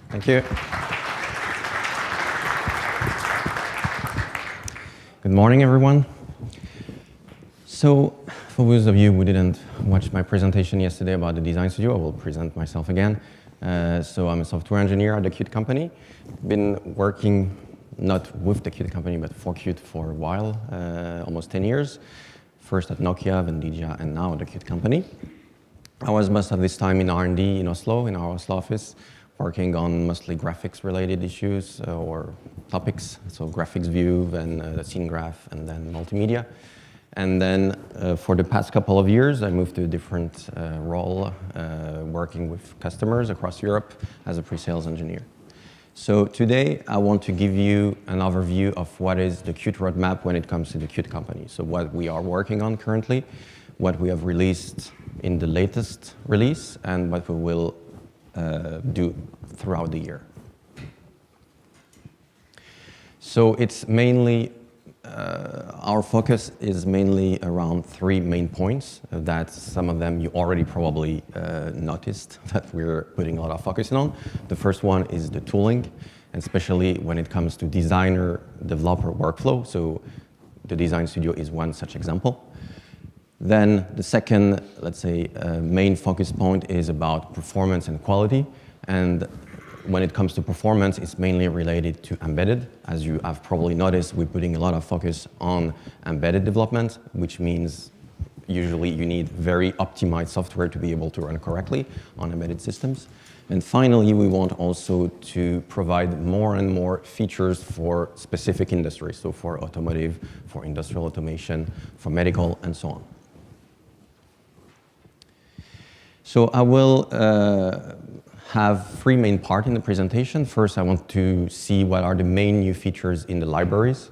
Thank you. Good morning, everyone. So, for those of you who didn't watch my presentation yesterday about the design studio, I will present myself again. So I'm a software engineer at the Qt company. Been working not with the Qt company, but for Qt for a while, almost 10 years. First at Nokia, then Lydia, and now at the Qt company. I was most of this time in R&D in Oslo, in our Oslo office, working on mostly graphics-related issues or topics, so graphics view, then the scene graph, and then multimedia. And then for the past couple of years, I moved to a different role, working with customers across Europe as a pre-sales engineer. So today, I want to give you an overview of what is the Qt roadmap when it comes to the Qt company. So what we are working on currently, what we have released in the latest release, and what we will do throughout the year. So it's mainly, our focus is mainly around three main points that some of them you already probably noticed that we're putting a lot of focus on. The first one is the tooling, and especially when it comes to designer-developer workflow. So the design studio is one such example. Then the second, let's say, main focus point is about performance and quality. And when it comes to performance, it's mainly related to embedded. As you have probably noticed, we're putting a lot of focus on embedded development, which means usually you need very optimized software to be able to run correctly on embedded systems. And finally, we want also to provide more and more features for specific industries, so for automotive, for industrial automation, for medical, and so on. So I will have three main parts in the presentation. First, I want to see what are the main new features in the libraries,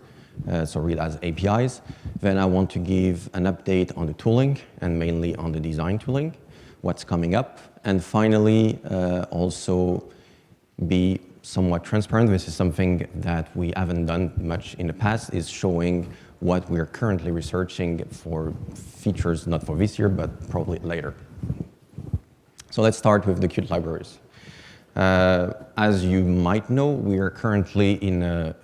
so read as APIs. Then I want to give an update on the tooling, and mainly on the design tooling, what's coming up. And finally, also be somewhat transparent. This is something that we haven't done much in the past, is showing what we're currently researching for features, not for this year, but probably later. So let's start with the Qt libraries. As you might know, we are currently in a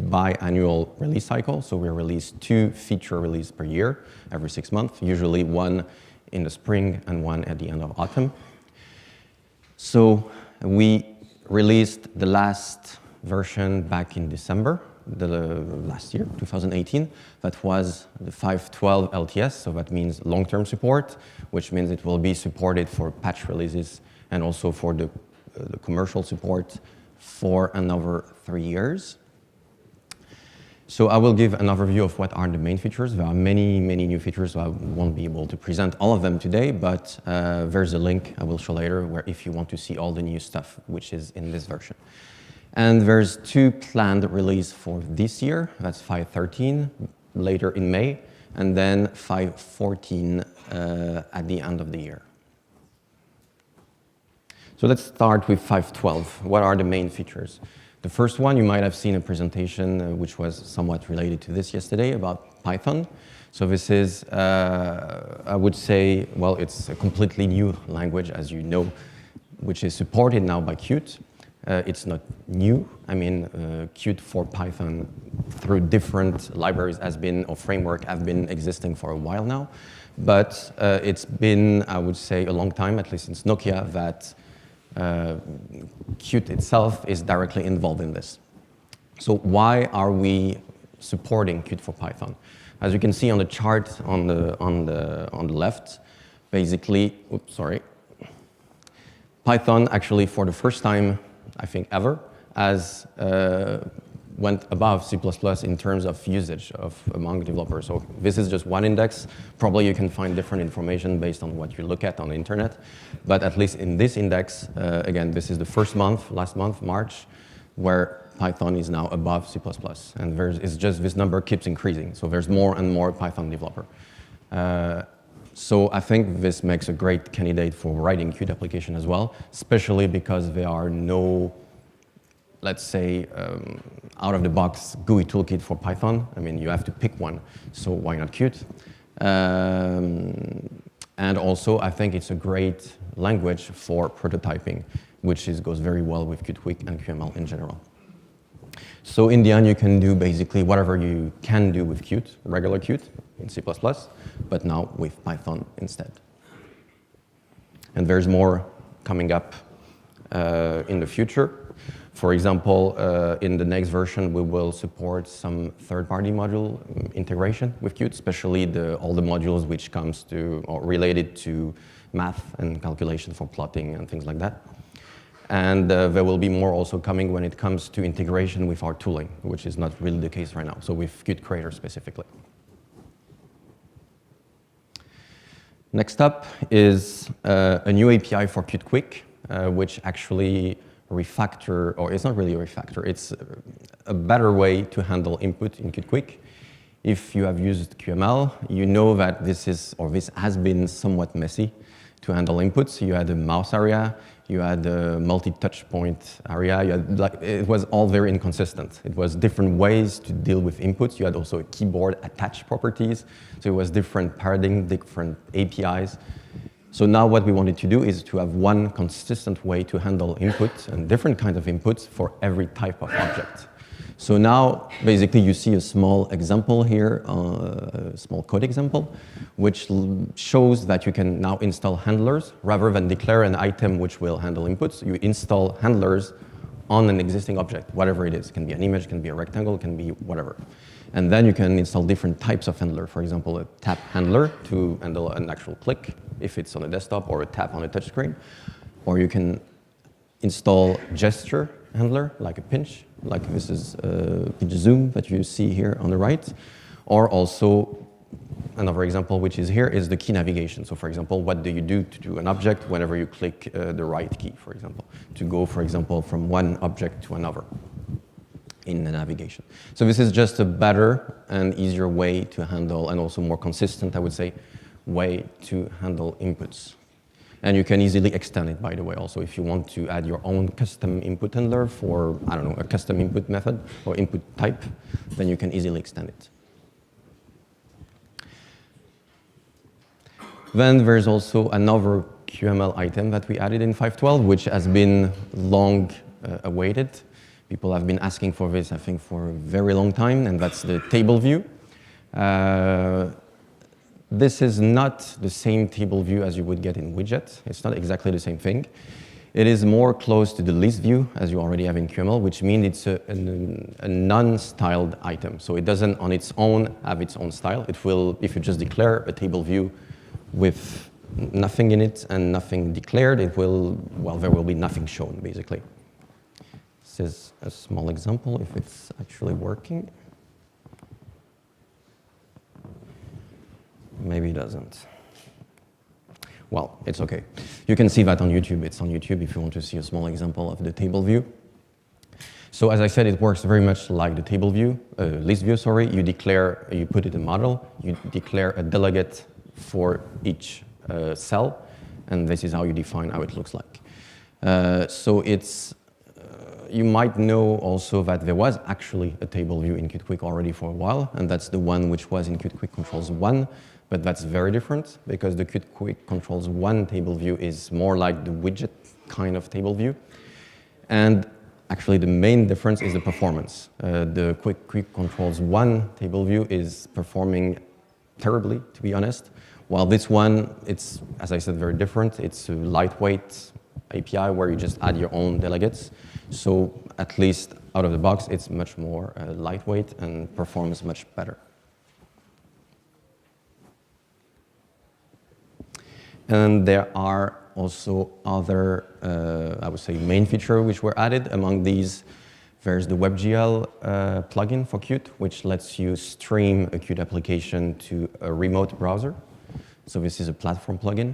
biannual release cycle. So we release 2 feature releases per year, every 6 months, usually one in the spring and one at the end of autumn. So we released the last version back in December, last year, 2018. That was the 5.12 LTS, so that means long-term support, which means it will be supported for patch releases and also for the commercial support for another 3 years. So I will give an overview of what are the main features. There are many, many new features, so I won't be able to present all of them today, but there's a link I will show later where if you want to see all the new stuff which is in this version. And there's 2 planned releases for this year. That's 5.13 later in May, and then 5.14 at the end of the year. So let's start with 5.12. What are the main features? The first one, you might have seen a presentation which was somewhat related to this yesterday about Python. So this is, I would say, well, it's a completely new language, as you know, which is supported now by Qt. It's not new. I mean, Qt for Python through different libraries or framework have been existing for a while now. But it's been, I would say, a long time, at least since Nokia, that Qt itself is directly involved in this. So why are we supporting Qt for Python? As you can see on the chart on the left, basically, Python actually for the first time, I think ever, has went above C++ in terms of usage among developers. So this is just one index. Probably you can find different information based on what you look at on the internet. But at least in this index, again, this is the first month, last month, March, where Python is now above C++. And it's just this number keeps increasing. So there's more and more Python developer. So I think this makes a great candidate for writing Qt application as well, especially because there are no, let's say, out-of-the-box GUI toolkit for Python. I mean, you have to pick one, so why not Qt? And also, I think it's a great language for prototyping, which goes very well with QtQuick and QML in general. So in the end, you can do basically whatever you can do with Qt, regular Qt in C++, but now with Python instead. And there's more coming up in the future. For example, in the next version, we will support some third-party module integration with Qt, especially all the modules which comes to or related to math and calculation for plotting and things like that. And there will be more also coming when it comes to integration with our tooling, which is not really the case right now, so with Qt Creator specifically. Next up is a new API for QtQuick, which actually refactor, or it's not really a refactor, it's a better way to handle input in QtQuick. If you have used QML, you know that this has been somewhat messy to handle inputs. You had a mouse area, you had a multi-touch point area, it was all very inconsistent. It was different ways to deal with inputs. You had also a keyboard attached properties, so it was different paradigm, different APIs. So now what we wanted to do is to have one consistent way to handle inputs and different kinds of inputs for every type of object. So now, basically, you see a small example here, a small code example, which shows that you can now install handlers. Rather than declare an item which will handle inputs, you install handlers on an existing object, whatever it is. It can be an image, it can be a rectangle, it can be whatever. And then you can install different types of handler. For example, a tap handler to handle an actual click, if it's on a desktop, or a tap on a touch screen. Or you can install gesture handler, like a pinch, like this is a pinch zoom that you see here on the right. Or also, another example which is here is the key navigation. So for example, what do you do to do an object whenever you click the right key, for example, to go, for example, from one object to another in the navigation. So this is just a better and easier way to handle, and also more consistent, I would say, way to handle inputs. And you can easily extend it, by the way, also. If you want to add your own custom input handler for, I don't know, a custom input method or input type, then you can easily extend it. Then there's also another QML item that we added in 5.12, which has been long awaited. People have been asking for this, I think, for a very long time, and that's the TableView. This is not the same TableView as you would get in widget. It's not exactly the same thing. It is more close to the list view, as you already have in QML, which means it's a non-styled item. So it doesn't, on its own, have its own style. It will, if you just declare a TableView with nothing in it and nothing declared, it will, well, there will be nothing shown, basically. This is a small example, if it's actually working. Maybe it doesn't. Well, it's okay. You can see that on YouTube. It's on YouTube if you want to see a small example of the table view. So as I said, it works very much like the table view, list view, sorry. You declare, you put it in model, you declare a delegate for each cell, and this is how you define how it looks like. So it's, you might know also that there was actually a table view in QtQuick already for a while, and that's the one which was in QtQuick Controls 1, but that's very different because the QtQuick Controls 1 table view is more like the widget kind of table view. And actually the main difference is the performance. The QtQuick Controls 1 table view is performing terribly, to be honest, while this one, it's, as I said, very different. It's a lightweight API where you just add your own delegates. So at least out of the box, it's much more lightweight and performs much better. And there are also other, I would say, main features which were added. Among these, there's the WebGL plugin for Qt, which lets you stream a Qt application to a remote browser. So this is a platform plugin.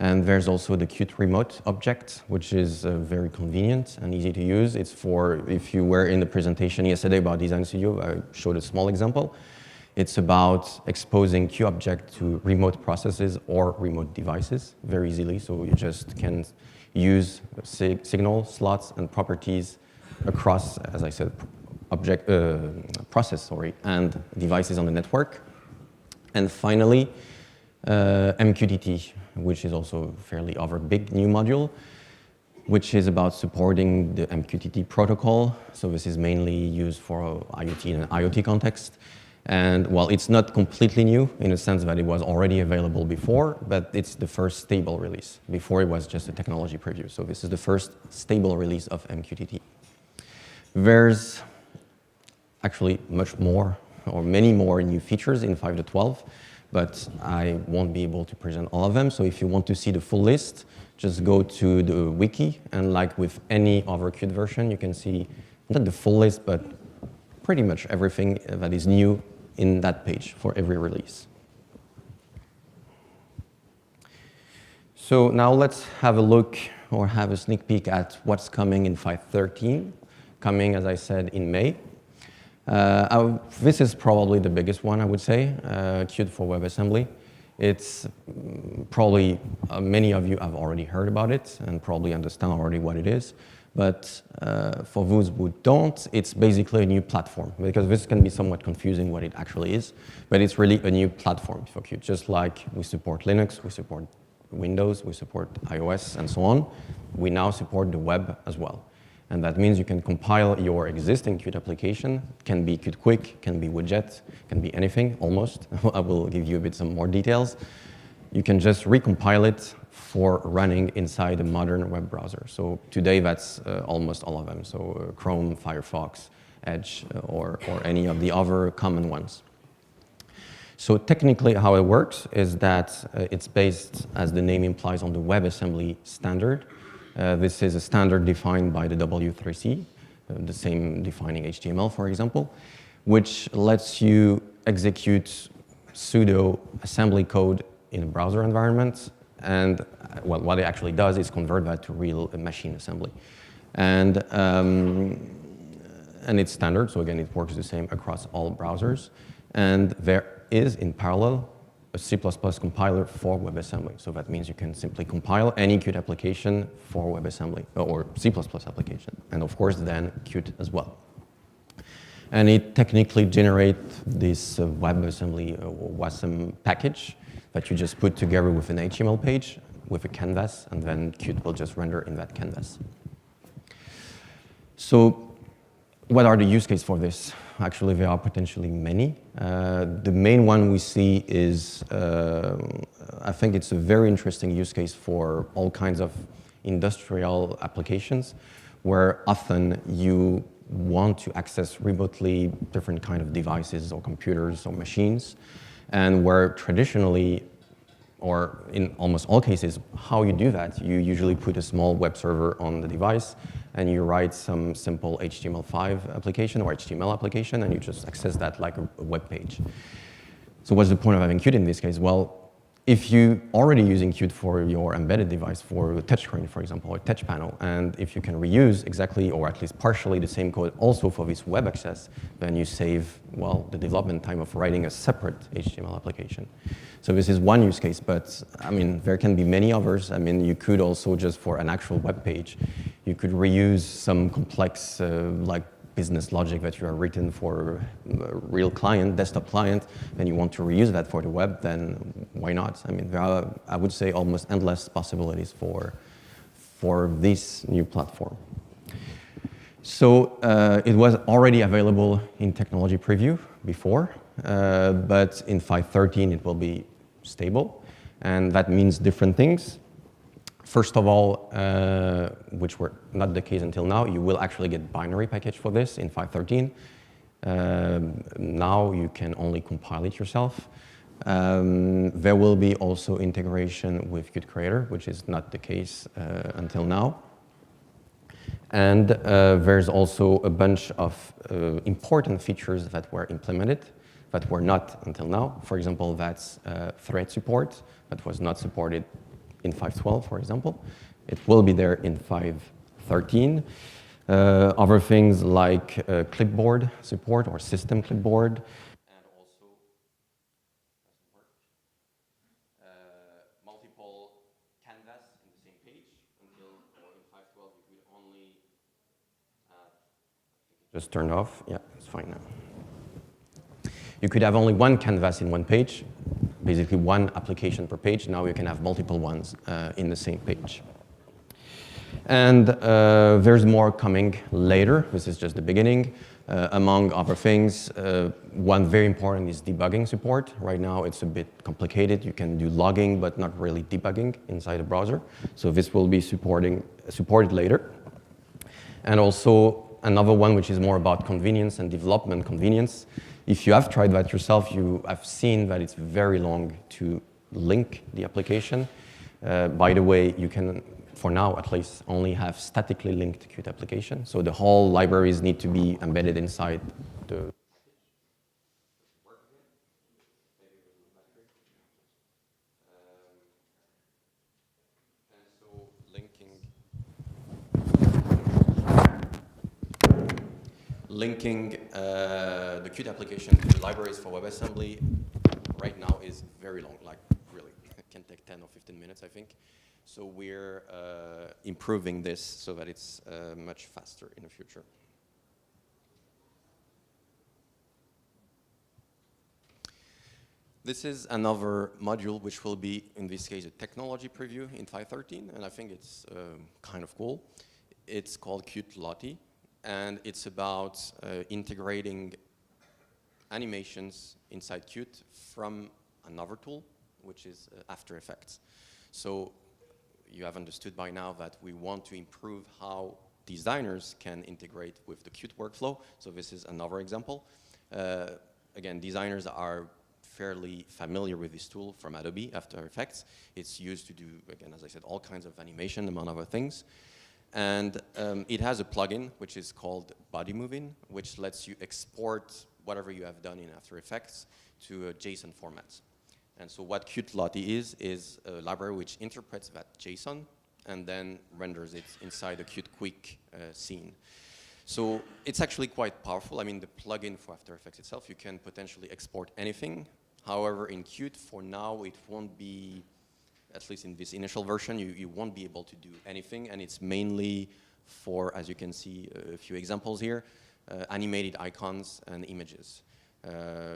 And there's also the Qt remote object, which is very convenient and easy to use. It's for, if you were in the presentation yesterday about Design Studio, I showed a small example. It's about exposing QObject to remote processes or remote devices very easily. So you just can use signal, slots, and properties across, as I said, process, and devices on the network. And finally, MQTT, which is also fairly other big new module. which is about supporting the MQTT protocol. So this is mainly used for IoT and IoT context. And well, it's not completely new in the sense that it was already available before, but it's the first stable release. Before it was just a technology preview. So this is the first stable release of MQTT. There's actually much more, or many more new features in 5.12, but I won't be able to present all of them. So if you want to see the full list, just go to the wiki, and like with any other Qt version, you can see not the full list, but pretty much everything that is new in that page for every release. So now let's have a look or have a sneak peek at what's coming in 5.13, coming, as I said, in May. This is probably the biggest one, I would say, Qt for WebAssembly. It's probably, many of you have already heard about it and probably understand already what it is. But for those who don't, it's basically a new platform, because this can be somewhat confusing what it actually is. But it's really a new platform for Qt. Just like we support Linux, we support Windows, we support iOS, and so on, we now support the web as well. And that means you can compile your existing Qt application. Can be Qt Quick, can be widget, can be anything, almost. I will give you a bit some more details. You can just recompile it for running inside a modern web browser. So today, that's almost all of them. So Chrome, Firefox, Edge, or any of the other common ones. So technically, how it works is that it's based, as the name implies, on the WebAssembly standard. This is a standard defined by the W3C, the same defining HTML, for example, which lets you execute pseudo assembly code in a browser environment. And well, what it actually does is convert that to real machine assembly. And it's standard, so again, it works the same across all browsers. And there is, in parallel, a C++ compiler for WebAssembly. So that means you can simply compile any Qt application for WebAssembly, or C++ application, and of course then Qt as well. And it technically generates this WebAssembly or WASM package that you just put together with an HTML page, with a canvas, and then Qt will just render in that canvas. So what are the use cases for this? Actually, there are potentially many. The main one we see is, I think it's a very interesting use case for all kinds of industrial applications, where often you want to access remotely different kind of devices or computers or machines, and where traditionally, or in almost all cases, how you do that, you usually put a small web server on the device, and you write some simple HTML5 application or HTML application, and you just access that like a web page. So what's the point of having Qt in this case? Well, if you're already using Qt for your embedded device, for a touchscreen, for example, or a touch panel, and if you can reuse exactly or at least partially the same code also for this web access, then you save, well, the development time of writing a separate HTML application. So this is one use case, but I mean, there can be many others. I mean, you could also just for an actual web page, you could reuse some complex like business logic that you have written for a real client, desktop client, and you want to reuse that for the web, then why not? I mean, there are, I would say, almost endless possibilities for this new platform. So it was already available in technology preview before, but in 5.13 it will be stable, and that means different things. First of all, which were not the case until now, you will actually get binary package for this in 5.13. Now you can only compile it yourself. There will be also integration with Qt Creator, which is not the case until now. And there's also a bunch of important features that were implemented that were not until now. For example, that's thread support that was not supported in 5.12, for example. It will be there in 5.13. Other things like clipboard support or system clipboard. And also, doesn't work, multiple canvas in the same page. Until in 5.12, you could only, just turned off. Yeah, it's fine now. You could have only one canvas in one page, basically one application per page. Now you can have multiple ones in the same page. And there's more coming later. This is just the beginning. Among other things, one very important is debugging support. Right now, it's a bit complicated. You can do logging, but not really debugging inside the browser. So this will be supported later. And also another one, which is more about convenience and development convenience. If you have tried that yourself, you have seen that it's very long to link the application. By the way, you can, for now at least, only have statically linked Qt application. So the whole libraries need to be embedded inside the linking the Qt application to the libraries for WebAssembly right now is very long, like really, it can take 10 or 15 minutes, I think. So we're improving this so that it's much faster in the future. This is another module which will be, in this case, a technology preview in 5.13, and I think it's kind of cool. It's called Qt Lottie, and it's about integrating animations inside Qt from another tool, which is After Effects. So you have understood by now that we want to improve how designers can integrate with the Qt workflow. So this is another example. Again, designers are fairly familiar with this tool from Adobe, After Effects. It's used to do, again, as I said, all kinds of animation, among other things. And it has a plugin, which is called Body Moving, which lets you export whatever you have done in After Effects to a JSON format. And so what Qt Lottie is a library which interprets that JSON and then renders it inside a Qt Quick scene. So it's actually quite powerful. I mean, the plugin for After Effects itself, you can potentially export anything. However, in Qt, for now, it won't be, at least in this initial version, you won't be able to do anything. And it's mainly for, as you can see, a few examples here, animated icons and images.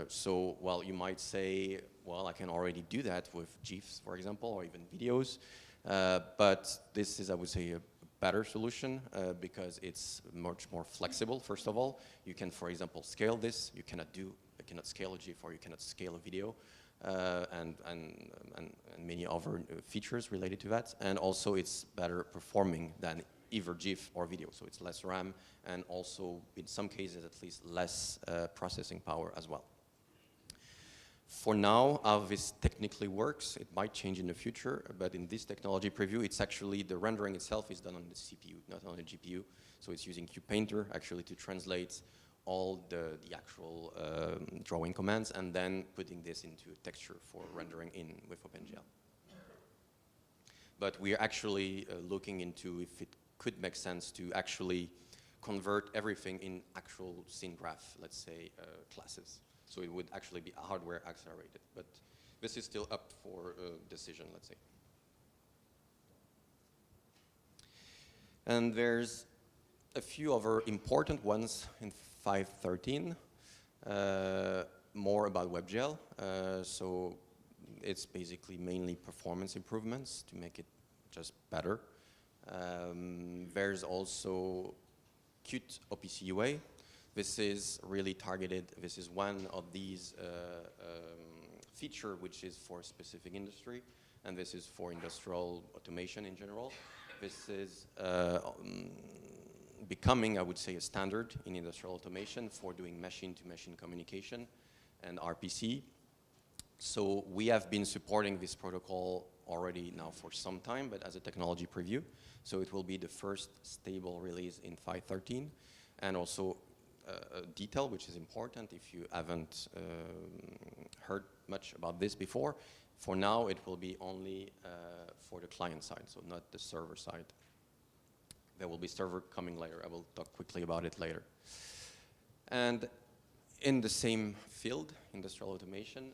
So, well, you might say, well, I can already do that with GIFs, for example, or even videos. But this is, I would say, a better solution because it's much more flexible, first of all. You can, for example, scale this. You cannot scale a GIF, or you cannot scale a video, and many other features related to that. And also, it's better performing than either GIF or video. So it's less RAM, and also, in some cases, at least less processing power as well. For now, how this technically works, it might change in the future, but in this technology preview, it's actually, the rendering itself is done on the CPU, not on the GPU. So it's using QPainter actually to translate all the actual drawing commands and then putting this into a texture for rendering in with OpenGL. But we are actually looking into if it could make sense to actually convert everything in actual scene graph, let's say classes. So it would actually be hardware accelerated, but this is still up for decision, let's say. And there's a few other important ones in 5.13, more about WebGL. So it's basically mainly performance improvements to make it just better. There's also Qt OPC UA. This is really targeted. This is one of these feature which is for a specific industry, and this is for industrial automation in general. This is becoming, I would say, a standard in industrial automation for doing machine-to-machine communication and RPC. So we have been supporting this protocol already now for some time, but as a technology preview. So it will be the first stable release in 5.13, and also a detail which is important if you haven't heard much about this before. For now, it will be only for the client side, so not the server side. There will be server coming later. I will talk quickly about it later. And in the same field, industrial automation,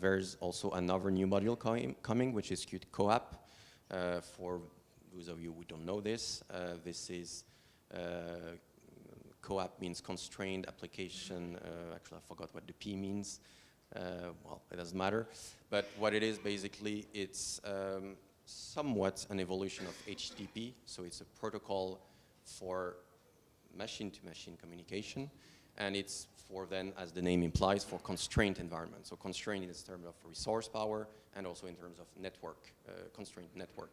there's also another new module coming, which is Qt CoApp. For those of you who don't know this, this is CoApp means constrained application. Actually, I forgot what the P means. Well, it doesn't matter. But what it is, basically, it's somewhat an evolution of HTTP. So it's a protocol for machine-to-machine communication. And it's for then, as the name implies, for constrained environment. So constrained in terms of resource power and also in terms of network, constrained network.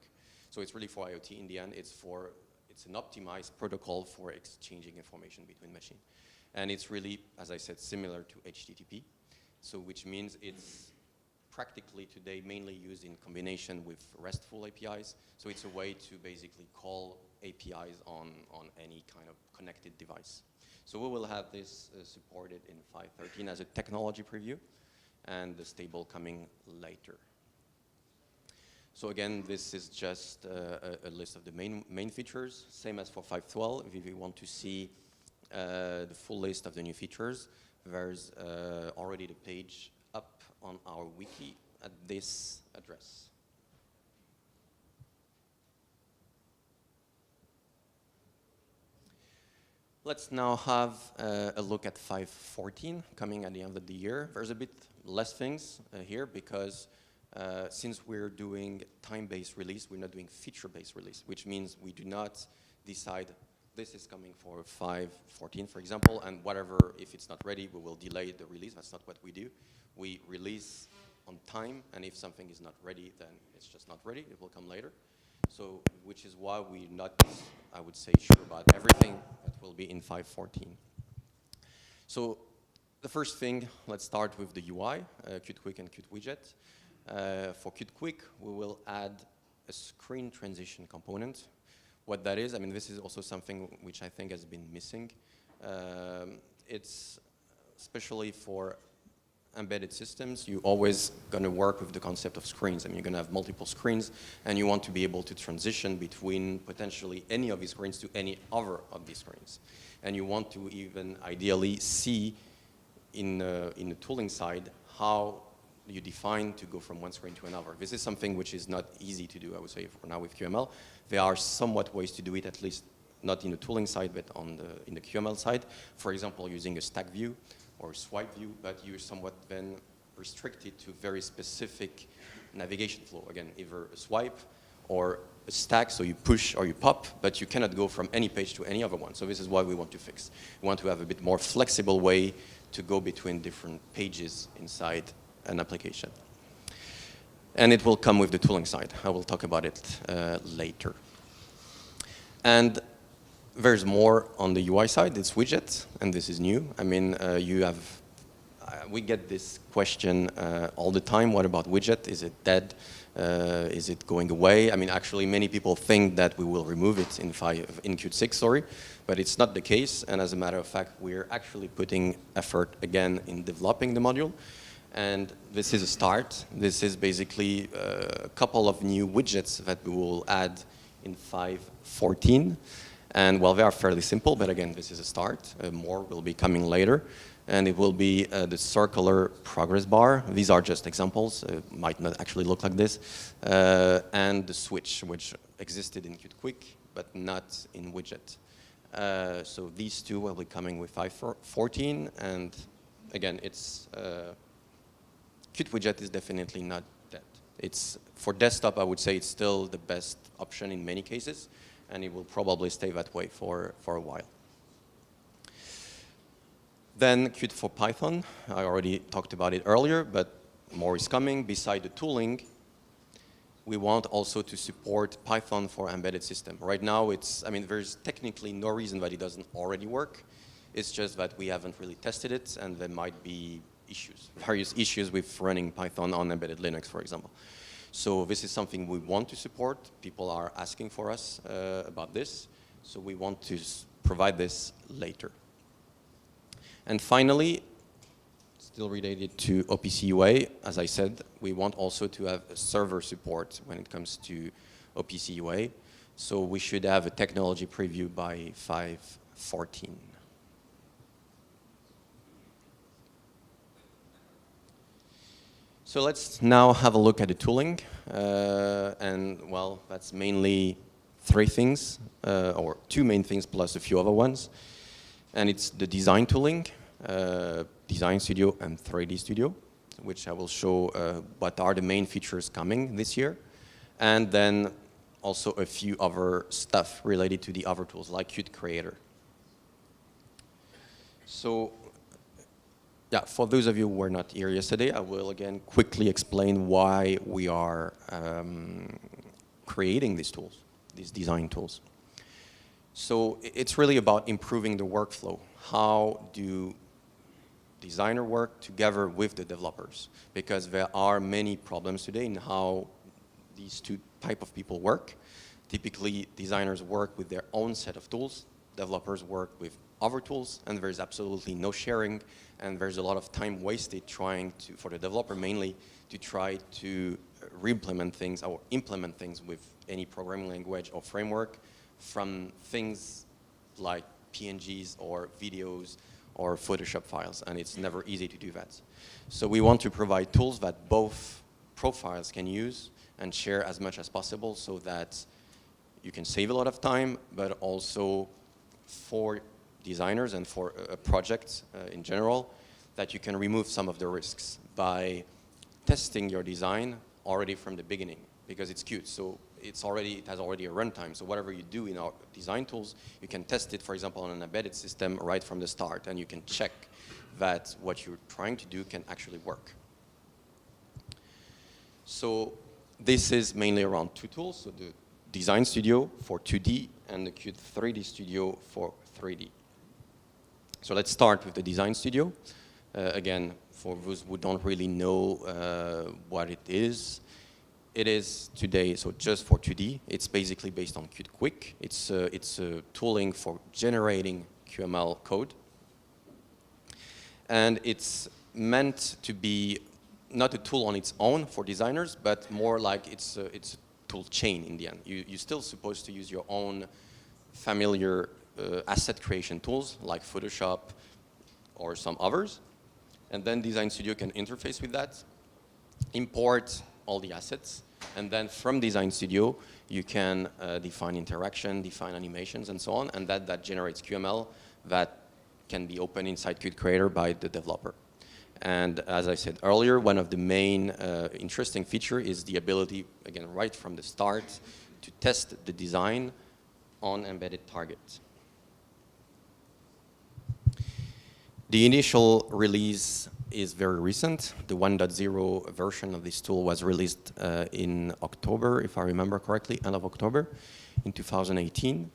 So it's really for IoT in the end. It's an optimized protocol for exchanging information between machines. And it's really, as I said, similar to HTTP. So which means it's practically today mainly used in combination with RESTful APIs. So it's a way to basically call APIs on any kind of connected device. So we will have this supported in 5.13 as a technology preview, and the stable coming later. So again, this is just a list of the main features, same as for 5.12. If you want to see the full list of the new features, there's already the page up on our wiki at this address. Let's now have a look at 5.14 coming at the end of the year. There's a bit less things here because since we're doing time-based release, we're not doing feature-based release, which means we do not decide this is coming for 5.14, for example, and whatever, if it's not ready, we will delay the release. That's not what we do. We release on time, and if something is not ready, then it's just not ready. It will come later. So, which is why we're not, I would say, sure about everything that will be in 5.14. So, the first thing, let's start with the UI, QtQuick and QtWidget. For QtQuick, we will add a screen transition component. What that is, I mean, this is also something which I think has been missing. It's especially for embedded systems, you're always going to work with the concept of screens. I mean, you're going to have multiple screens, and you want to be able to transition between potentially any of these screens to any other of these screens. And you want to even ideally see in the tooling side how you define to go from one screen to another. This is something which is not easy to do, I would say, for now with QML. There are somewhat ways to do it, at least not in the tooling side, but in the QML side. For example, using a stack view or swipe view, but you're somewhat then restricted to very specific navigation flow. Again, either a swipe or a stack, so you push or you pop, but you cannot go from any page to any other one. So this is what we want to fix. We want to have a bit more flexible way to go between different pages inside an application. And it will come with the tooling side. I will talk about it later. And there's more on the UI side. It's widgets, and this is new. I mean, we get this question all the time. What about widget? Is it dead? Is it going away? I mean, actually, many people think that we will remove it in Qt6, sorry, but it's not the case. And as a matter of fact, we're actually putting effort again in developing the module. And this is a start. This is basically a couple of new widgets that we will add in 5.14. And well, they are fairly simple, but again, this is a start. More will be coming later. And it will be the circular progress bar. These are just examples. Might not actually look like this. And the switch, which existed in QtQuick, but not in widget. So these two will be coming with 5.14. And again, it's QtWidget is definitely not dead. It's for desktop, I would say it's still the best option in many cases, and it will probably stay that way for a while. Then Qt for Python. I already talked about it earlier, but more is coming. Beside the tooling, we want also to support Python for embedded system. Right now, there's technically no reason that it doesn't already work. It's just that we haven't really tested it, and there might be various issues with running Python on embedded Linux, for example. So this is something we want to support. People are asking for us about this, so we want to provide this later. And finally, still related to OPC UA, as I said, we want also to have server support when it comes to OPC UA. So we should have a technology preview by 5.14. So let's now have a look at the tooling. And well, that's mainly three things, or two main things plus a few other ones. And it's the design tooling, Design Studio and 3D Studio, which I will show what are the main features coming this year. and then also a few other stuff related to the other tools, like Qt Creator. So, yeah, for those of you who were not here yesterday, I will again quickly explain why we are creating these tools, these design tools. So it's really about improving the workflow. How do designers work together with the developers? Because there are many problems today in how these two types of people work. Typically, designers work with their own set of tools. Developers work with other tools, and there's absolutely no sharing, and there's a lot of time wasted trying to, for the developer mainly, to try to re-implement things or implement things with any programming language or framework, from things like PNGs or videos or Photoshop files, and it's never easy to do that. So we want to provide tools that both profiles can use and share as much as possible so that you can save a lot of time, but also for designers and for a project in general, that you can remove some of the risks by testing your design already from the beginning, because it's Qt. So it has already a runtime. So whatever you do in our design tools, you can test it, for example, on an embedded system right from the start, and you can check that what you're trying to do can actually work. So this is mainly around two tools, so the Design Studio for 2D and the Qt 3D Studio for 3D. So let's start with the Design Studio. Again, for those who don't really know what it is today, so just for 2D, it's basically based on Qt Quick. It's a tooling for generating QML code. And it's meant to be not a tool on its own for designers, but more like it's a tool chain in the end. You're still supposed to use your own familiar asset creation tools like Photoshop or some others. And then Design Studio can interface with that, import all the assets, and then from Design Studio you can define interaction, define animations, and so on, and that generates QML that can be opened inside Qt Creator by the developer. And as I said earlier, one of the main interesting feature is the ability, again, right from the start, to test the design on embedded targets. The initial release is very recent. The 1.0 version of this tool was released in October, if I remember correctly, end of October in 2018.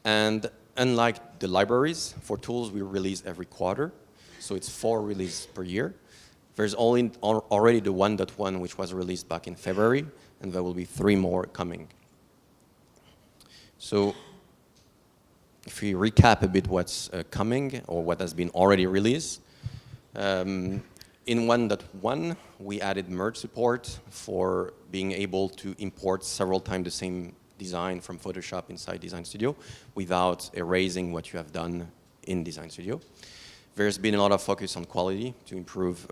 And unlike the libraries, for tools we release every quarter, so it's 4 releases per year. There's already the 1.1, which was released back in February, and there will be 3 more coming. So if we recap a bit what's coming, or what has been already released, in 1.1, we added merge support for being able to import several times the same design from Photoshop inside Design Studio without erasing what you have done in Design Studio. There's been a lot of focus on quality to improve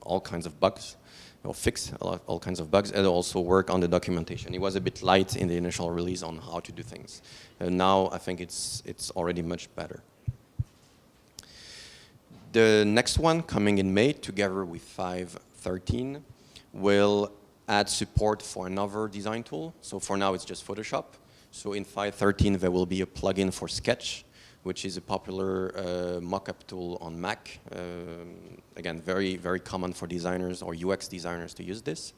all kinds of bugs, or fix all kinds of bugs, and also work on the documentation. It was a bit light in the initial release on how to do things. Now I think it's already much better. The next one, coming in May, together with 5.13, will add support for another design tool. So for now, it's just Photoshop. So in 5.13, there will be a plugin for Sketch, which is a popular mockup tool on Mac. Again, very, very common for designers or UX designers to use this.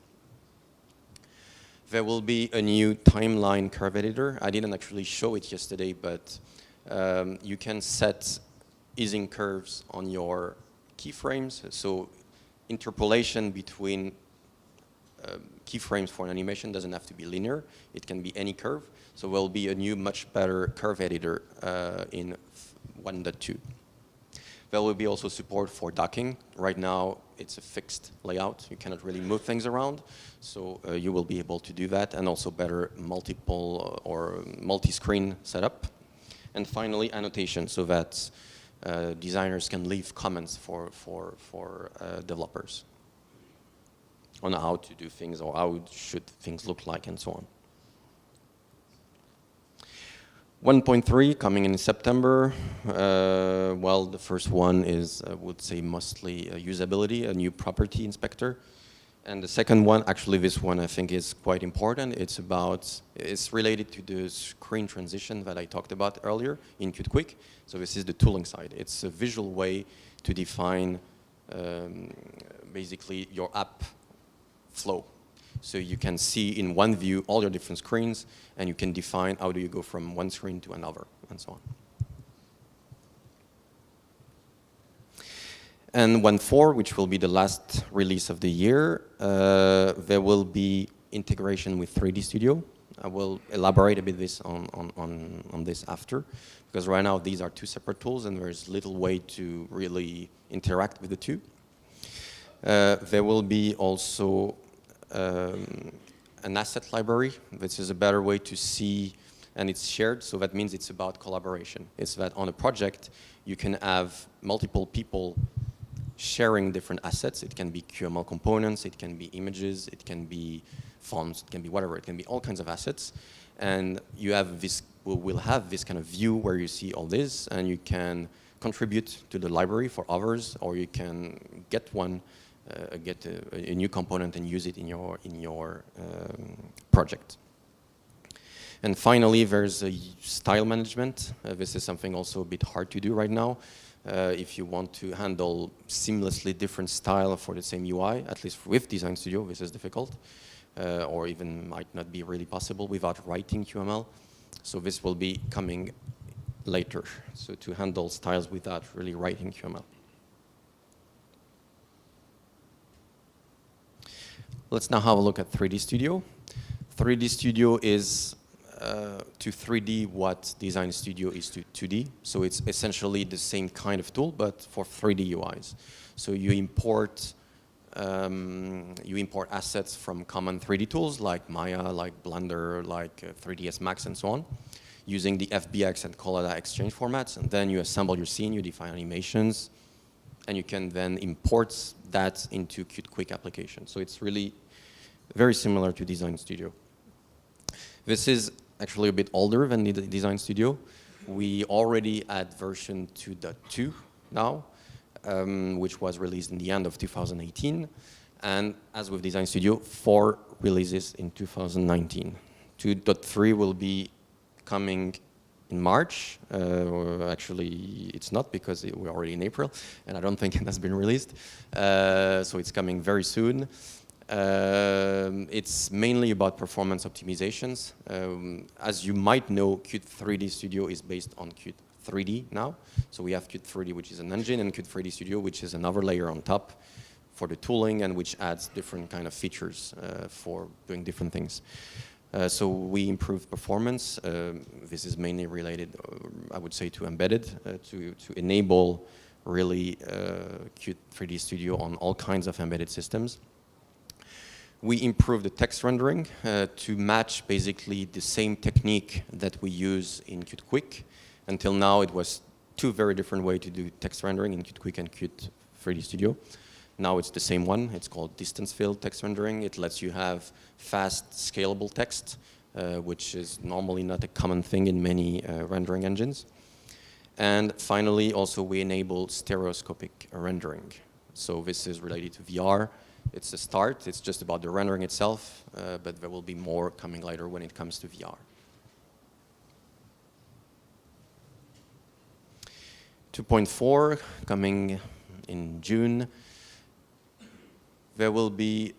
There will be a new timeline curve editor. I didn't actually show it yesterday, but you can set easing curves on your keyframes. So interpolation between keyframes for an animation doesn't have to be linear. It can be any curve. So there will be a new, much better curve editor in 1.2. There will be also support for docking. Right now, it's a fixed layout. You cannot really move things around. So you will be able to do that, and also better multiple or multi-screen setup. And finally, annotation, so that designers can leave comments for developers on how to do things or how should things look like and so on. 1.3 coming in September. Well, the first one is, I would say, mostly usability, a new property inspector. And the second one, actually this one I think is quite important. It's related to the screen transition that I talked about earlier in QtQuick. So this is the tooling side. It's a visual way to define basically your app flow. So you can see in one view all your different screens, and you can define how do you go from one screen to another, and so on. And 1.4, which will be the last release of the year, there will be integration with 3D Studio. I will elaborate a bit on this after, because right now these are two separate tools and there's little way to really interact with the two. There will be also an asset library. This is a better way to see, and it's shared, so that means it's about collaboration. It's that on a project, you can have multiple people sharing different assets. It can be QML components, it can be images, it can be fonts, it can be whatever, it can be all kinds of assets. And you have this, we'll have this kind of view where you see all this, and you can contribute to the library for others, or you can get one, get a new component and use it in your project. And finally, there's a style management. This is something also a bit hard to do right now. If you want to handle seamlessly different style for the same UI, at least with Design Studio, this is difficult, or even might not be really possible without writing QML. So this will be coming later, so to handle styles without really writing QML. Let's now have a look at 3D Studio. 3D Studio is to 3D what Design Studio is to 2D. So it's essentially the same kind of tool, but for 3D UIs. So you import assets from common 3D tools like Maya, like Blender, like 3ds Max, and so on, using the FBX and Collada exchange formats. And then you assemble your scene, you define animations, and you can then import that into QtQuick application. So it's really very similar to Design Studio. This is actually a bit older than the Design Studio. We already had version 2.2 now, which was released in the end of 2018. And as with Design Studio, 4 releases in 2019. 2.3 will be coming in March. Actually, it's not, because we're already in April, and I don't think it has been released. So it's coming very soon. It's mainly about performance optimizations. As you might know, Qt 3D Studio is based on Qt 3D now. So we have Qt 3D, which is an engine, and Qt 3D Studio, which is another layer on top for the tooling, and which adds different kind of features for doing different things. So we improve performance. This is mainly related, I would say, to embedded, to enable really Qt 3D Studio on all kinds of embedded systems. We improve the text rendering to match basically the same technique that we use in QtQuick. Until now, it was two very different ways to do text rendering in QtQuick and Qt 3D Studio. Now it's the same one. It's called distance field text rendering. It lets you have fast, scalable text, which is normally not a common thing in many rendering engines. And finally, also we enable stereoscopic rendering. So this is related to VR. It's a start. It's just about the rendering itself, but there will be more coming later when it comes to VR. 2.4 coming in June. There will be,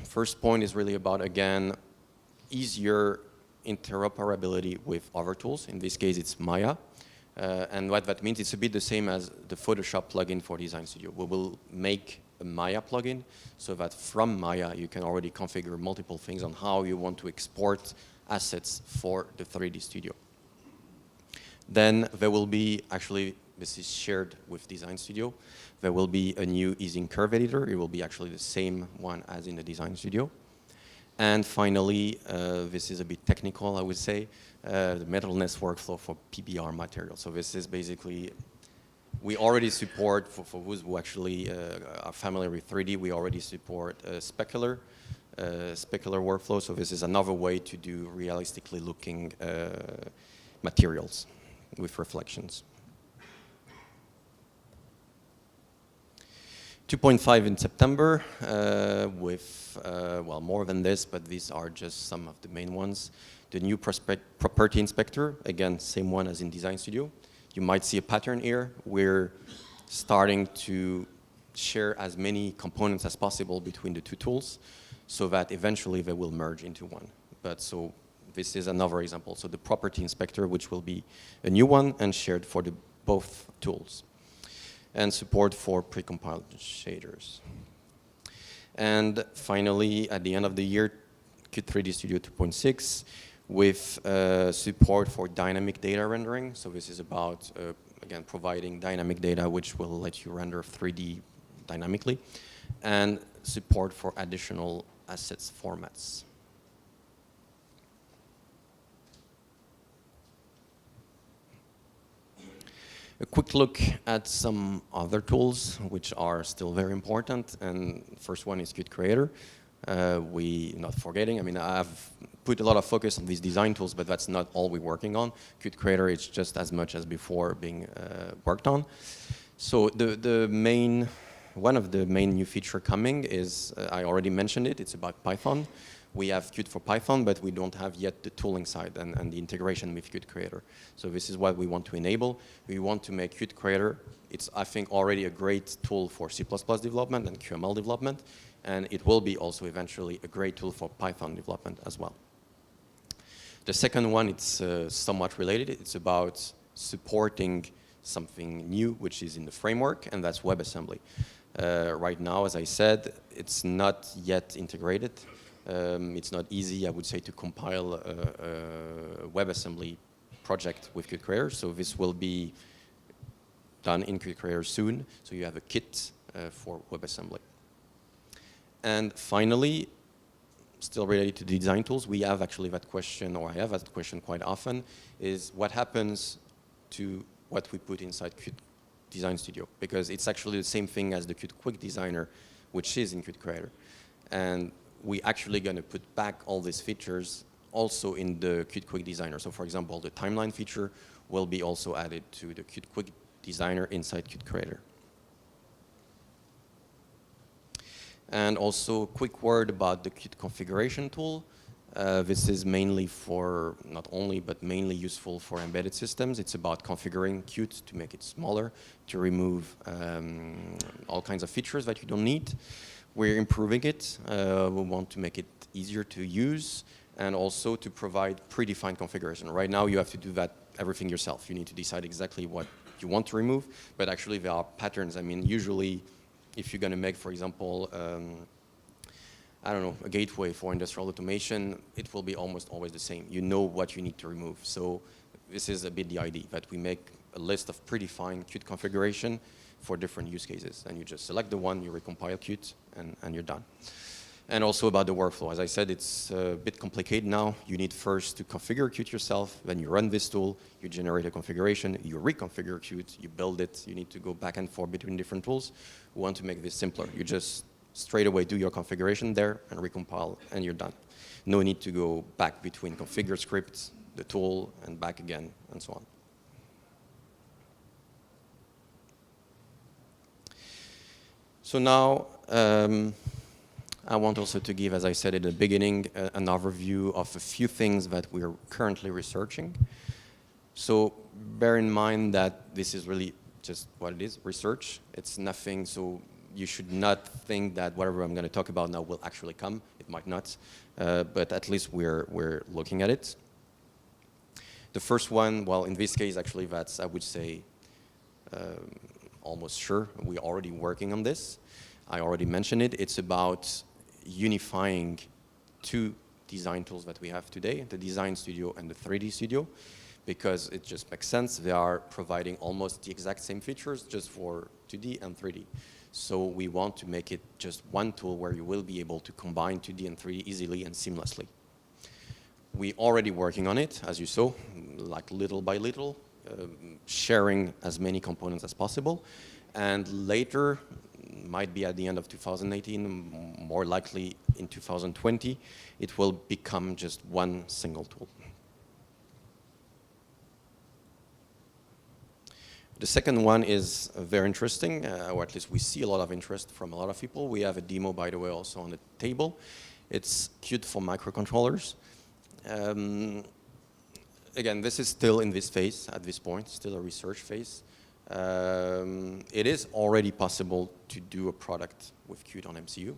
first point is really about, again, easier interoperability with other tools. In this case, it's Maya. And what that means, it's a bit the same as the Photoshop plugin for Design Studio. We will make a Maya plugin so that from Maya you can already configure multiple things on how you want to export assets for the 3D Studio. Then there will be, actually this is shared with Design Studio, there will be a new easing curve editor. It will be actually the same one as in the Design Studio. And finally, this is a bit technical, I would say, the metalness workflow for PBR material. So this is basically, we already support, for those who actually are familiar with 3D, we already support specular workflow. So this is another way to do realistically looking materials with reflections. 2.5 in September with, well, more than this, but these are just some of the main ones. The new property inspector, again, same one as in Design Studio. You might see a pattern here. We're starting to share as many components as possible between the two tools so that eventually they will merge into one. But so this is another example. So the property inspector, which will be a new one and shared for the both tools. And support for precompiled shaders. And finally, at the end of the year, Qt3D Studio 2.6 with support for dynamic data rendering. So this is about, again, providing dynamic data which will let you render 3D dynamically, and support for additional assets formats. A quick look at some other tools which are still very important, and first one is Qt Creator. Not forgetting, I mean, I've put a lot of focus on these design tools, but that's not all we're working on. Qt Creator is just as much as before being worked on. So one of the main new feature coming is, I already mentioned it, it's about Python. We have Qt for Python, but we don't have yet the tooling side and the integration with Qt Creator. So this is what we want to enable. We want to make Qt Creator, it's, I think, already a great tool for C++ development and QML development, and it will be also eventually a great tool for Python development as well. The second one, it's somewhat related. It's about supporting something new, which is in the framework, and that's WebAssembly. Right now, as I said, it's not yet integrated. It's not easy, I would say, to compile a WebAssembly project with Qt Creator, so this will be done in Qt Creator soon, so you have a kit for WebAssembly. And finally, still related to design tools, we have actually that question, or I have that question quite often, is what happens to what we put inside Qt Design Studio? Because it's actually the same thing as the Qt Quick Designer, which is in Qt Creator. And we're actually going to put back all these features also in the Qt Quick Designer. So for example, the timeline feature will be also added to the Qt Quick Designer inside Qt Creator. And also a quick word about the Qt configuration tool. This is mainly for, not only, but mainly useful for embedded systems. It's about configuring Qt to make it smaller, to remove all kinds of features that you don't need. We're improving it. We want to make it easier to use and also to provide predefined configuration. Right now, you have to do that everything yourself. You need to decide exactly what you want to remove, but actually there are patterns. I mean, usually, if you're going to make, for example, I don't know, a gateway for industrial automation, it will be almost always the same. You know what you need to remove. So this is a bit the idea, that we make a list of predefined Qt configuration for different use cases. And you just select the one, you recompile Qt, and you're done. And also about the workflow. As I said, it's a bit complicated now. You need first to configure Qt yourself, then you run this tool, you generate a configuration, you reconfigure Qt, you build it, you need to go back and forth between different tools. We want to make this simpler. You just straight away do your configuration there and recompile, and you're done. No need to go back between configure scripts, the tool, and back again, and so on. So now, I want also to give, as I said at the beginning, an overview of a few things that we are currently researching. So bear in mind that this is really just what it is, research. It's nothing, so you should not think that whatever I'm going to talk about now will actually come. It might not, but at least we're looking at it. The first one, well, in this case, actually, that's, I would say, almost sure. We're already working on this. I already mentioned it. It's about unifying two design tools that we have today, the Design Studio and the 3D Studio, because it just makes sense. They are providing almost the exact same features just for 2D and 3D. So we want to make it just one tool where you will be able to combine 2D and 3D easily and seamlessly. We're already working on it, as you saw, like little by little, sharing as many components as possible. And later, might be at the end of 2018, more likely in 2020, it will become just one single tool. The second one is very interesting, or at least we see a lot of interest from a lot of people. We have a demo, by the way, also on the table. It's Qt for microcontrollers. Again, this is still in this phase at this point, still a research phase. It is already possible to do a product with Qt on MCU,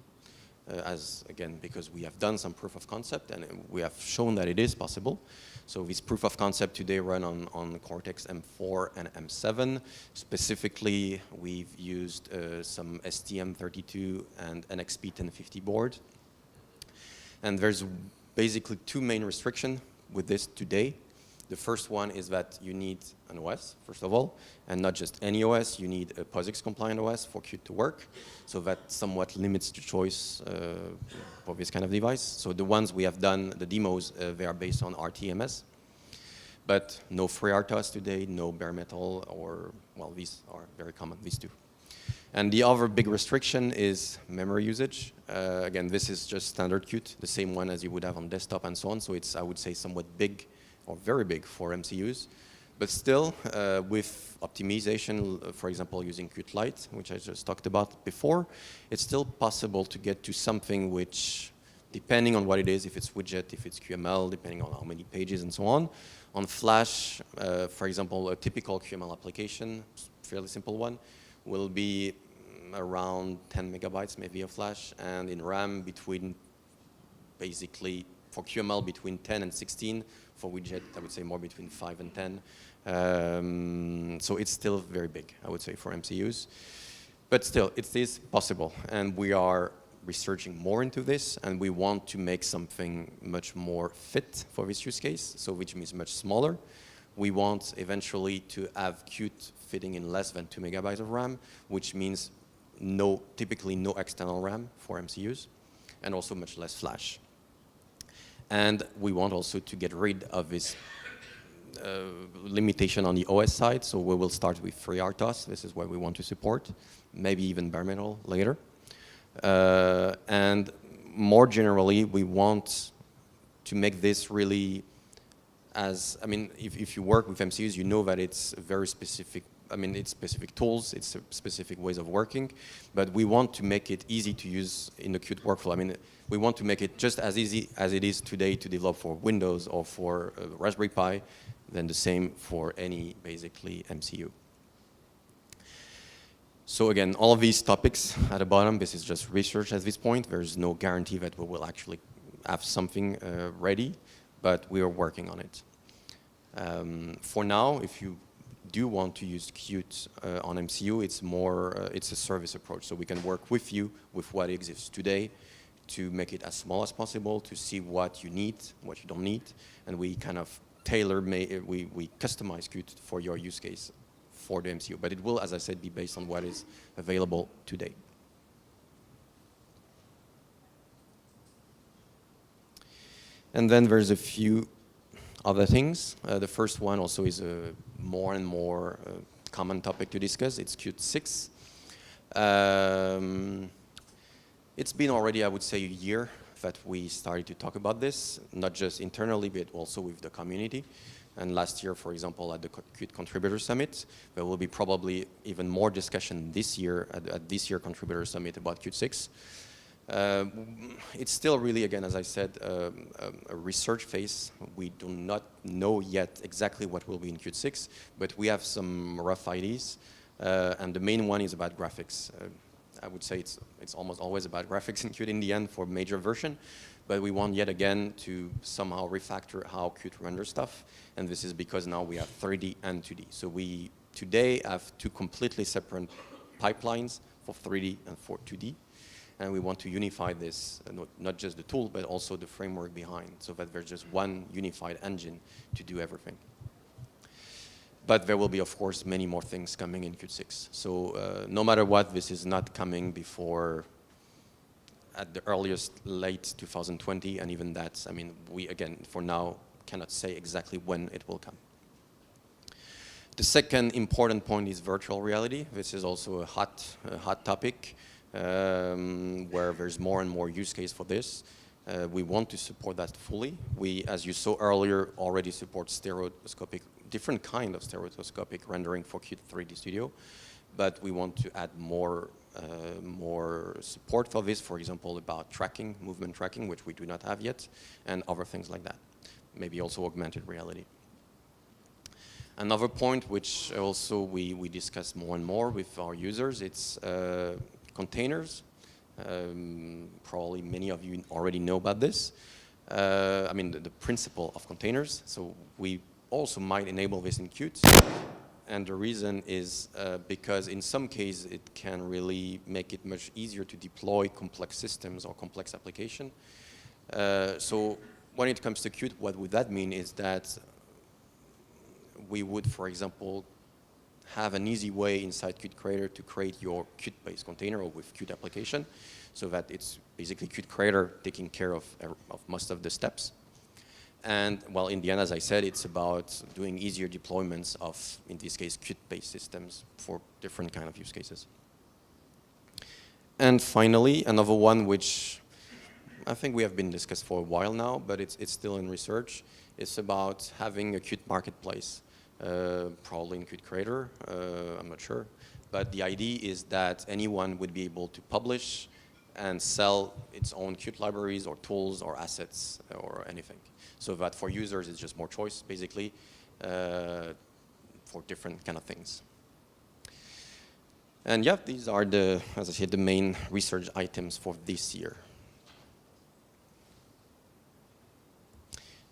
again, because we have done some proof of concept and we have shown that it is possible. So this proof of concept today run on Cortex M4 and M7. Specifically, we've used some STM32 and NXP 1050 board. And there's basically two main restrictions with this today. The first one is that you need an OS, first of all, and not just any OS. You need a POSIX compliant OS for Qt to work. So that somewhat limits the choice for this kind of device. So the ones we have done, the demos, they are based on RTMS. But no FreeRTOS today, no bare metal, or, well, these are very common, these two. And the other big restriction is memory usage. Again, this is just standard Qt, the same one as you would have on desktop and so on. So it's, I would say, somewhat big or very big for MCUs. But still, with optimization, for example, using Qt Lite, which I just talked about before, it's still possible to get to something which, depending on what it is, if it's widget, if it's QML, depending on how many pages and so on Flash, for example, a typical QML application, fairly simple one, will be around 10 megabytes maybe of Flash, and in RAM between, basically, for QML between 10 and 16, for widget, I would say more between 5 and 10. So it's still very big, I would say, for MCUs. But still, it is possible. And we are researching more into this, and we want to make something much more fit for this use case, so which means much smaller. We want eventually to have Qt fitting in less than 2 megabytes of RAM, which means typically no external RAM for MCUs, and also much less Flash. And we want also to get rid of this limitation on the OS side, so we will start with FreeRTOS. This is what we want to support, maybe even bare metal later. And more generally, we want to make this really as, I mean, if you work with MCUs, you know that it's very specific. I mean, it's specific tools, it's specific ways of working, but we want to make it easy to use in the Qt workflow. I mean, we want to make it just as easy as it is today to develop for Windows or for Raspberry Pi, then the same for any, basically, MCU. So again, all of these topics at the bottom, this is just research at this point. There's no guarantee that we will actually have something ready, but we are working on it. For now, if you do want to use Qt on MCU, it's more, it's a service approach. So we can work with you with what exists today to make it as small as possible, to see what you need, what you don't need, and we kind of we customize Qt for your use case for the MCU. But it will, as I said, be based on what is available today. And then there's a few other things. The first one also is a more and more common topic to discuss. It's Qt 6. It's been already, I would say, a year that we started to talk about this, not just internally, but also with the community. And last year, for example, at the Qt Contributor Summit, there will be probably even more discussion this year at this year Contributor Summit about Qt 6. It's still really, again, as I said, a research phase. We do not know yet exactly what will be in Qt 6, but we have some rough ideas. And the main one is about graphics. I would say it's almost always about graphics in Qt in the end for major version, but we want yet again to somehow refactor how Qt renders stuff, and this is because now we have 3D and 2D. So we today have two completely separate pipelines for 3D and for 2D. And we want to unify this, not just the tool, but also the framework behind, so that there's just one unified engine to do everything. But there will be, of course, many more things coming in Qt 6. So no matter what, this is not coming before, at the earliest, late 2020, and even that, I mean, we, again, for now, cannot say exactly when it will come. The second important point is virtual reality. This is also a hot topic. Where there's more and more use case for this. We want to support that fully. We, as you saw earlier, already support different kind of stereoscopic rendering for Qt 3D Studio, but we want to add more support for this, for example, about tracking, movement tracking, which we do not have yet, and other things like that. Maybe also augmented reality. Another point which also we discuss more and more with our users, it's containers. Probably many of you already know about this. I mean, the principle of containers. So we also might enable this in Qt. And the reason is because in some cases it can really make it much easier to deploy complex systems or complex application. So when it comes to Qt, what would that mean is that we would, for example, have an easy way inside Qt Creator to create your Qt-based container or with Qt application, so that it's basically Qt Creator taking care of most of the steps. And well, in the end, as I said, it's about doing easier deployments of, in this case, Qt-based systems for different kind of use cases. And finally, another one which I think we have been discussed for a while now, but it's still in research. It's about having a Qt marketplace. Probably in Qt Creator, I'm not sure. But the idea is that anyone would be able to publish and sell its own Qt libraries or tools or assets or anything. So that for users, it's just more choice, basically, for different kind of things. And yeah, these are the, as I said, the main research items for this year.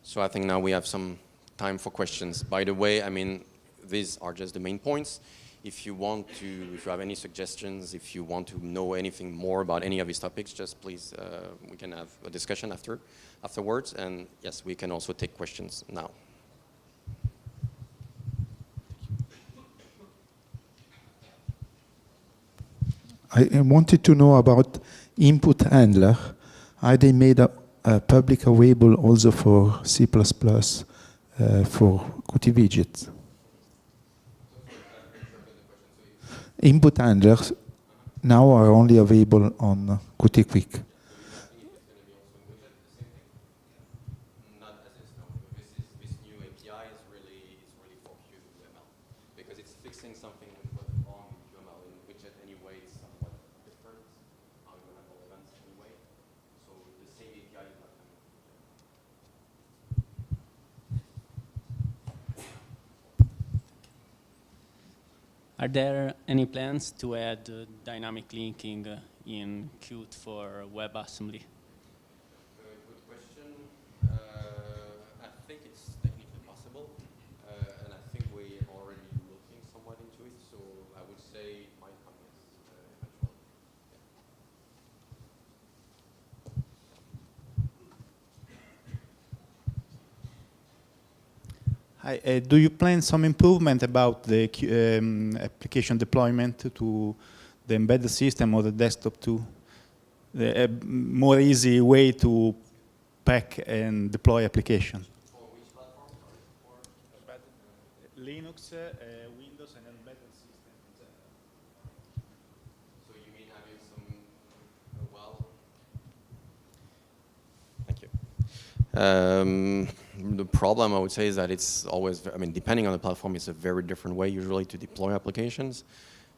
So I think now we have some time for questions. By the way, I mean, these are just the main points. If you want to, if you have any suggestions, if you want to know anything more about any of these topics, just please, we can have a discussion afterwards. And yes, we can also take questions now. I wanted to know about input handler. Are they made public available also for C++? For Qt widgets. Input handlers now are only available on Qt Quick. Not as is, no. This new API is really for QML because it's fixing something which was wrong in QML in widget anyway. It's somewhat different. How you handle events anyway. So the same API is not coming. Are there any plans to add dynamic linking in Qt for WebAssembly? Good question. I think it's technically possible, and I think we're already looking somewhat into it. So I would say it might come eventually. Hi, do you plan some improvement about the application deployment to the embedded system or the desktop too? A more easy way to pack and deploy application. For which platform? Linux, Windows, and embedded systems. So you mean having some, well, thank you. The problem I would say is that it's always, I mean, depending on the platform, it's a very different way usually to deploy applications.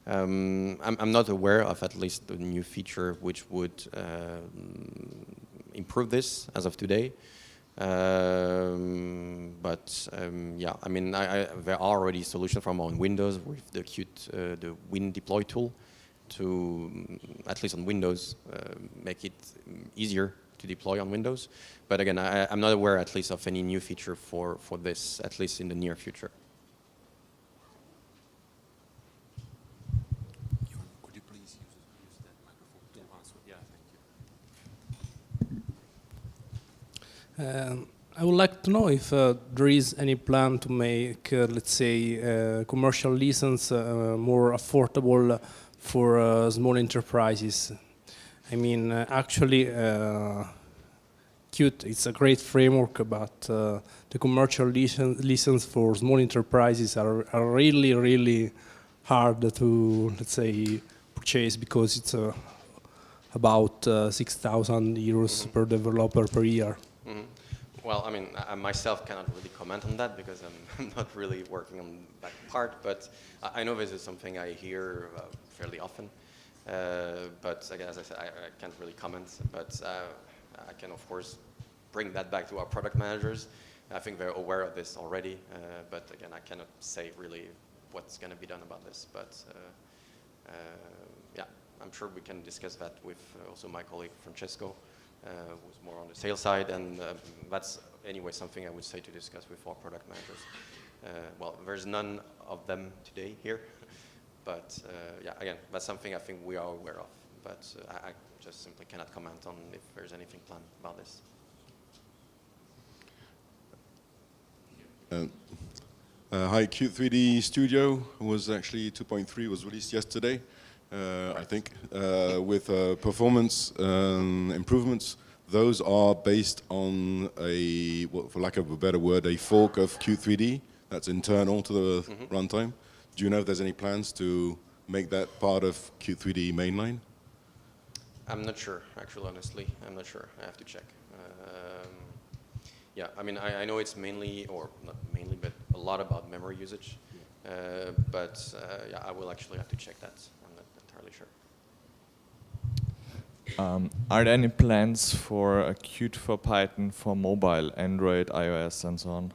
I'm not aware of at least a new feature which would improve this as of today. Yeah, I mean, there are already solutions from on Windows with the Qt, the Win deploy tool to, at least on Windows, make it easier to deploy on Windows. But again, I'm not aware at least of any new feature for this, at least in the near future. Yoann, could you please use that microphone to answer? Yeah, thank you. I would like to know if there is any plan to make, let's say, commercial license more affordable for small enterprises. I mean, actually, Qt, it's a great framework, but the commercial license for small enterprises are really, really hard to, let's say, purchase because it's a about 6,000 euros per developer per year. Well, I mean, I myself cannot really comment on that because I'm not really working on that part, but I know this is something I hear fairly often. But again, as I said, I can't really comment, but I can, of course, bring that back to our product managers. I think they're aware of this already, but again, I cannot say really what's going to be done about this. But yeah, I'm sure we can discuss that with also my colleague Francesco, who's more on the sales side, and that's anyway something I would say to discuss with our product managers. Well, there's none of them today here, but yeah, again, that's something I think we are aware of, but I just simply cannot comment on if there's anything planned about this. Hi, Qt3D Studio was actually 2.3 was released yesterday, I think, with performance improvements. Those are based on a, well, for lack of a better word, a fork of Qt3D that's internal to the runtime. Do you know if there's any plans to make that part of Qt3D mainline? I'm not sure, actually, honestly. I'm not sure. I have to check. Yeah, I mean, I know it's mainly, or not mainly, but a lot about memory usage. But yeah, I will actually have to check that. I'm not entirely sure. Are there any plans for a Qt for Python for mobile, Android, iOS, and so on?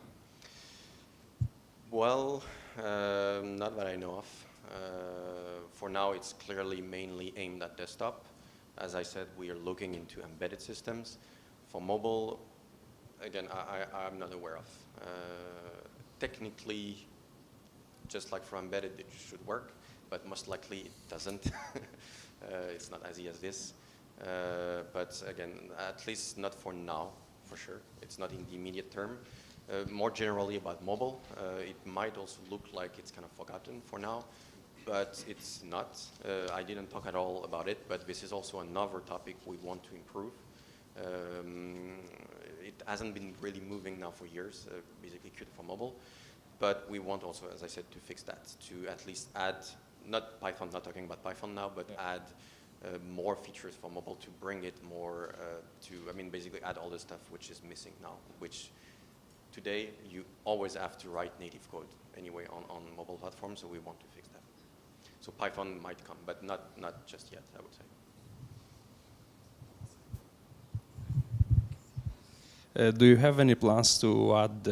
Well, not that I know of. For now, it's clearly mainly aimed at desktop. As I said, we are looking into embedded systems. For mobile, again, I'm not aware of. Technically, just like for embedded, it should work, but most likely it doesn't. It's not as easy as this. But again, at least not for now, for sure. It's not in the immediate term. More generally about mobile, it might also look like it's kind of forgotten for now, but it's not. I didn't talk at all about it, but this is also another topic we want to improve. It hasn't been really moving now for years, basically Qt for mobile, but we want also, as I said, to fix that, to at least add, not Python, not talking about Python now, but add more features for mobile to bring it more to, I mean, basically add all the stuff which is missing now, which today you always have to write native code anyway on mobile platforms, so we want to fix that. So Python might come, but not just yet, I would say. Do you have any plans to add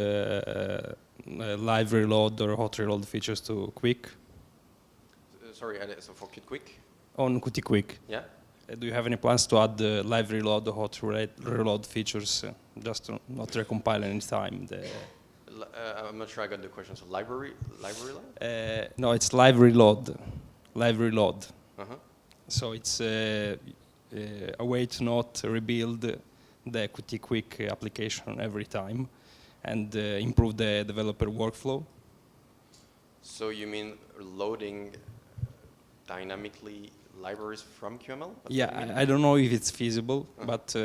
live reload or hot reload features to Quick? Sorry, so for Qt Quick? On Qt Quick. Yeah. Do you have any plans to add live reload or hot reload features just to not recompile any time? I'm not sure I got the question. So library load? No, it's live reload. Live reload. So it's a way to not rebuild the Qt Quick application every time and improve the developer workflow. So you mean loading dynamically libraries from QML? Yeah, I don't know if it's feasible, but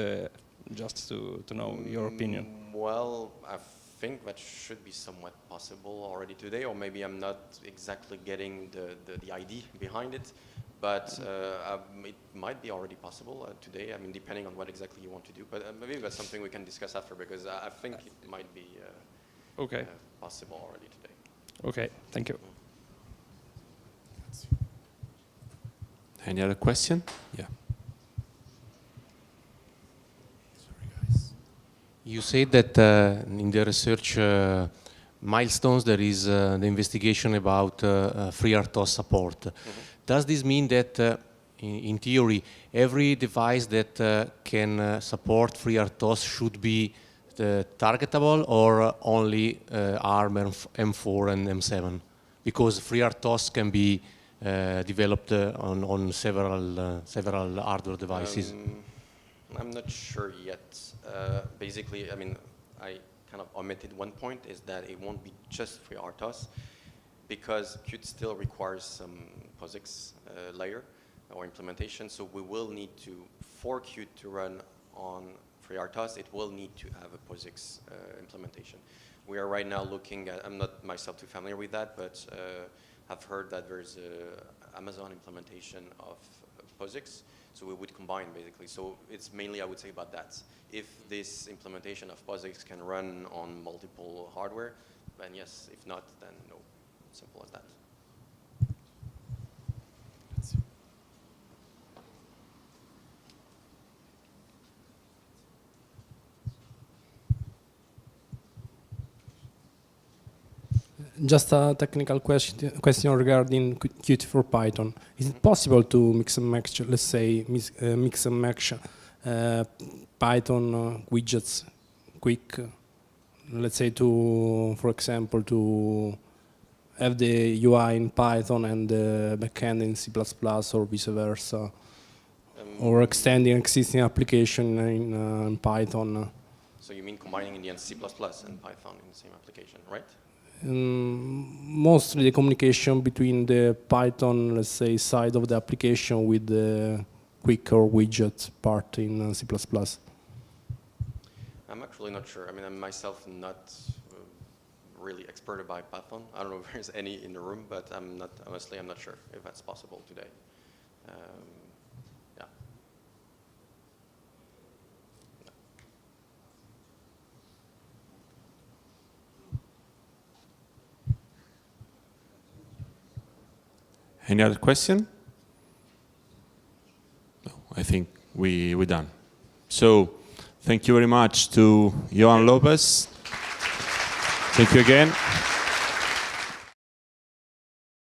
just to know your opinion. Well, I think that should be somewhat possible already today, or maybe I'm not exactly getting the idea behind it, but it might be already possible today, I mean, depending on what exactly you want to do, but maybe that's something we can discuss after, because I think it might be okay. Possible already today. Okay, thank you. Any other question? Yeah. Sorry, guys. You said that in the research milestones there is the investigation about FreeRTOS support. Does this mean that, in theory, every device that can support FreeRTOS should be targetable, or only ARM M4 and M7? Because FreeRTOS can be developed on several hardware devices. I'm not sure yet. Basically, I mean, I kind of omitted one point, is that it won't be just FreeRTOS, because Qt still requires some POSIX layer or implementation, so we will need to, for Qt to run on FreeRTOS, it will need to have a POSIX implementation. We are right now looking at, I'm not myself too familiar with that, but I've heard that there's an Amazon implementation of POSIX, So we would combine basically. So it's mainly, I would say, about that. If this implementation of POSIX can run on multiple hardware, then yes. If not, then no. Simple as that. Just a technical question regarding Qt for Python. Is it possible to mix and match, let's say, mix and match Python widgets quick? Let's say for example, to have the UI in Python and the backend in C++ or vice versa, or extending existing application in Python. So you mean combining in the end C++ and Python in the same application, right? Mostly the communication between the Python, let's say, side of the application with the quick or widget part in C++. I'm actually not sure. I mean, I'm myself not really expert about Python. I don't know if there's any in the room, but I'm not, honestly, I'm not sure if that's possible today. Yeah. Any other question? No, I think we're done. So, thank you very much to Yoann Lopes. Thank you again.